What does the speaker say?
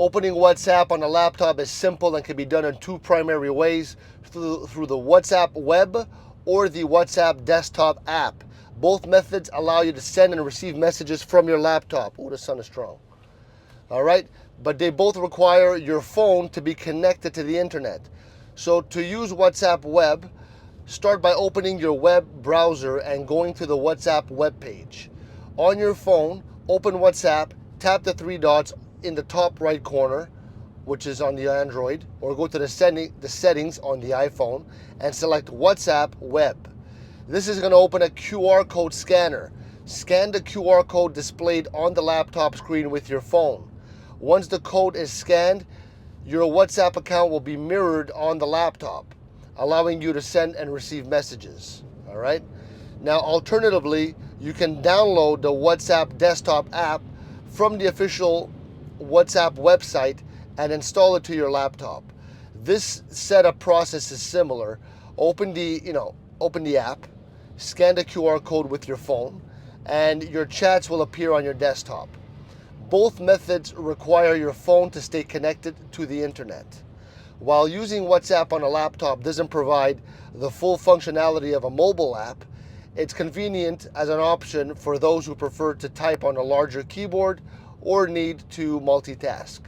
Opening WhatsApp on a laptop is simple and can be done in two primary ways, through the WhatsApp web or the WhatsApp desktop app. Both methods allow you to send and receive messages from your laptop. Oh, the sun is strong. All right, but they both require your phone to be connected to the internet. So to use WhatsApp web, start by opening your web browser and going to the WhatsApp web page. On your phone, open WhatsApp, tap the three dots in the top right corner, which is on the Android, or go to the settings on the iPhone and select WhatsApp web. This is going to open a QR code scanner. Scan the QR code displayed on the laptop screen with your phone. Once the code is scanned, your WhatsApp account will be mirrored on the laptop, allowing you to send and receive messages. All right. Now, alternatively, you can download the WhatsApp desktop app from the official WhatsApp website and install it to your laptop. This setup process is similar. Open the app, scan the QR code with your phone, and your chats will appear on your desktop. Both methods require your phone to stay connected to the internet. While using WhatsApp on a laptop doesn't provide the full functionality of a mobile app, it's convenient as an option for those who prefer to type on a larger keyboard or need to multitask.